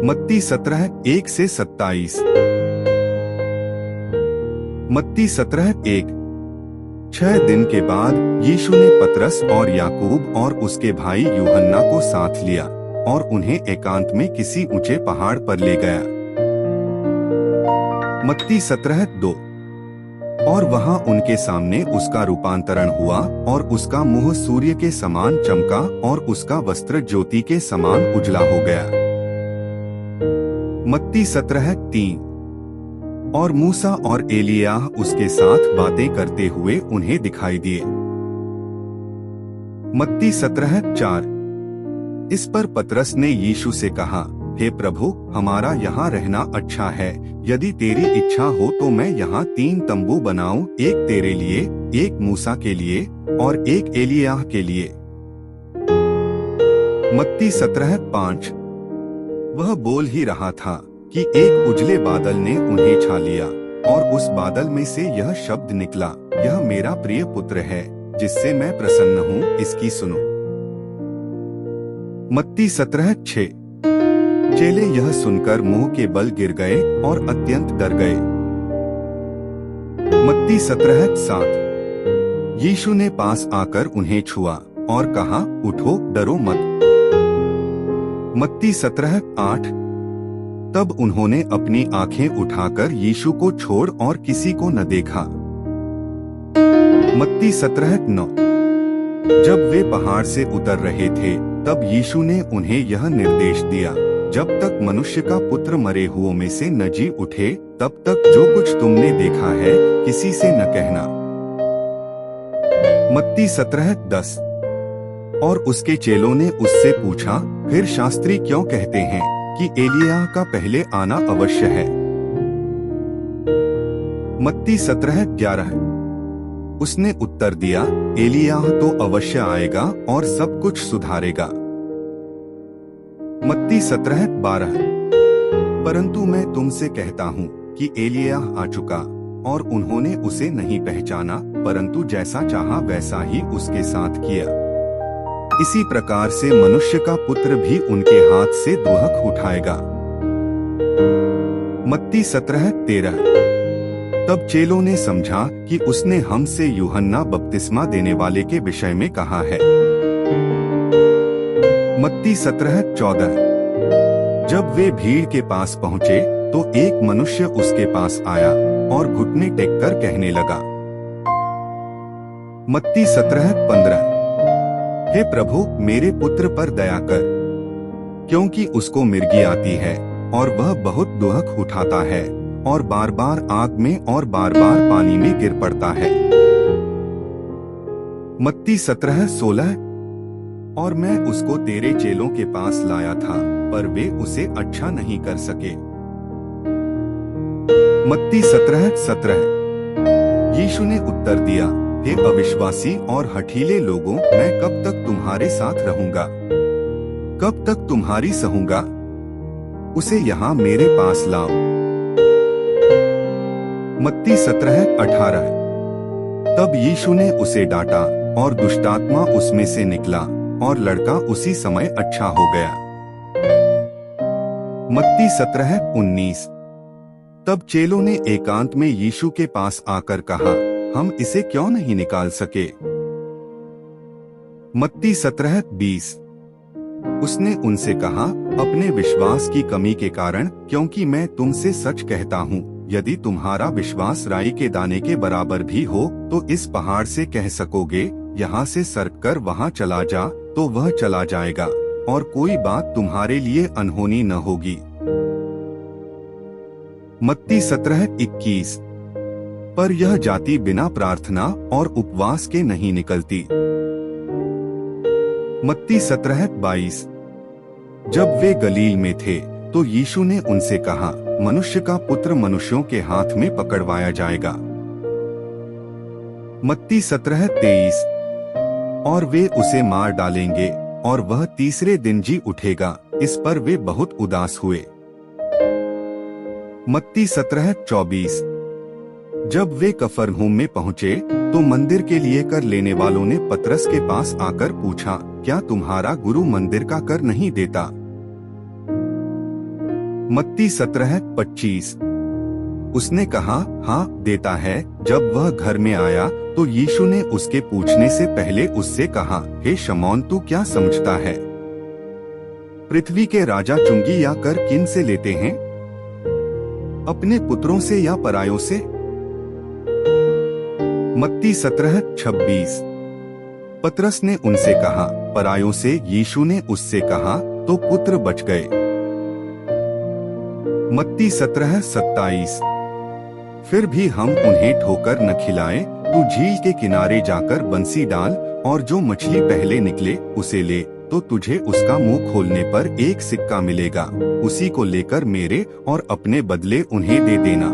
मत्ती 17:1-27। मत्ती 17:1। 6 दिन के बाद यीशु ने पतरस और याकूब और उसके भाई यूहन्ना को साथ लिया और उन्हें एकांत में किसी ऊंचे पहाड़ पर ले गया। मत्ती 17:2। और वहां उनके सामने उसका रूपांतरण हुआ और उसका मुंह सूर्य के समान चमका और उसका वस्त्र ज्योति के समान उजला हो गया। मत्ती 17:3। और मूसा और एलियाह उसके साथ बातें करते हुए उन्हें दिखाई दिए। मत्ती 17:4। इस पर पतरस ने यीशु से कहा, हे प्रभु, हमारा यहाँ रहना अच्छा है। यदि तेरी इच्छा हो तो मैं यहाँ 3 तंबू बनाऊं, एक तेरे लिए, एक मूसा के लिए और एक एलियाह के लिए। मत्ती 17:5। वह बोल ही रहा था कि एक उजले बादल ने उन्हें छा लिया और उस बादल में से यह शब्द निकला, यह मेरा प्रिय पुत्र है, जिससे मैं प्रसन्न हूँ, इसकी सुनो। मत्ती 17:6। चेले यह सुनकर मुंह के बल गिर गए और अत्यंत डर गए। मत्ती 17:7। यीशु ने पास आकर उन्हें छुआ और कहा, उठो, डरो मत। मत्ती 17:8। तब उन्होंने अपनी आंखें उठाकर यीशु को छोड़ और किसी को न देखा। मत्ती 17:9। जब वे पहाड़ से उतर रहे थे तब यीशु ने उन्हें यह निर्देश दिया, जब तक मनुष्य का पुत्र मरे हुओं में से न जी उठे, तब तक जो कुछ तुमने देखा है किसी से न कहना। मत्ती 17:10। और उसके चेलों ने उससे पूछा, फिर शास्त्री क्यों कहते हैं कि एलिय्याह का पहले आना अवश्य है। मत्ती 17:11। उसने उत्तर दिया, एलिय्याह तो अवश्य आएगा और सब कुछ सुधारेगा। मत्ती 17:12। परंतु मैं तुमसे कहता हूँ कि एलिय्याह आ चुका और उन्होंने उसे नहीं पहचाना, परंतु जैसा चाहा वैसा ही उसके साथ किया। इसी प्रकार से मनुष्य का पुत्र भी उनके हाथ से दुहक उठाएगा। मत्ती 17:13। तब चेलों ने समझा कि उसने हमसे यूहन्ना बपतिस्मा देने वाले के विषय में कहा है। मत्ती 17:14। जब वे भीड़ के पास पहुँचे तो एक मनुष्य उसके पास आया और घुटने टेककर कहने लगा। मत्ती 17:15। हे प्रभु, मेरे पुत्र पर दया कर, क्योंकि उसको मिर्गी आती है और वह बहुत दुहक उठाता है और बार बार आग में और बार बार पानी में गिर पड़ता है। मत्ती 17:16। और मैं उसको तेरे चेलों के पास लाया था, पर वे उसे अच्छा नहीं कर सके। मत्ती 17:17। यीशु ने उत्तर दिया, हे अविश्वासी और हठीले लोगों, मैं कब तक तुम्हारे साथ रहूंगा, कब तक तुम्हारी सहूंगा? उसे यहाँ मेरे पास लाओ। मत्ती 17:18। तब यीशु ने उसे डांटा और दुष्टात्मा उसमें से निकला और लड़का उसी समय अच्छा हो गया। मत्ती 17:19। तब चेलों ने एकांत में यीशु के पास आकर कहा, हम इसे क्यों नहीं निकाल सके? मत्ती 17:20। उसने उनसे कहा, अपने विश्वास की कमी के कारण, क्योंकि मैं तुमसे सच कहता हूँ, यदि तुम्हारा विश्वास राई के दाने के बराबर भी हो तो इस पहाड़ से कह सकोगे, यहाँ से सरक कर वहाँ चला जा, तो वह चला जाएगा और कोई बात तुम्हारे लिए अनहोनी न होगी। मत्ती 17:21। पर यह जाति बिना प्रार्थना और उपवास के नहीं निकलती। मत्ती 17:22। जब वे गलील में थे तो यीशु ने उनसे कहा, मनुष्य का पुत्र मनुष्यों के हाथ में पकड़वाया जाएगा। मत्ती 17:23। और वे उसे मार डालेंगे और वह तीसरे दिन जी उठेगा। इस पर वे बहुत उदास हुए। मत्ती 17:24। जब वे कफरनहूम में पहुँचे तो मंदिर के लिए कर लेने वालों ने पतरस के पास आकर पूछा, क्या तुम्हारा गुरु मंदिर का कर नहीं देता? मत्ती 17:25। उसने कहा, हाँ देता है। जब वह घर में आया तो यीशु ने उसके पूछने से पहले उससे कहा, हे शमौन, तू क्या समझता है? पृथ्वी के राजा चुंगी या कर किन से लेते हैं? अपने पुत्रों से या परायों से? मत्ती 17:26। पतरस ने उनसे कहा, परायों से। यीशु ने उससे कहा, तो पुत्र बच गए। मत्ती 17:27। फिर भी हम उन्हें ठोकर न खिलाएं, तू झील के किनारे जाकर बंसी डाल और जो मछली पहले निकले उसे ले, तो तुझे उसका मुंह खोलने पर एक सिक्का मिलेगा। उसी को लेकर मेरे और अपने बदले उन्हें दे देना।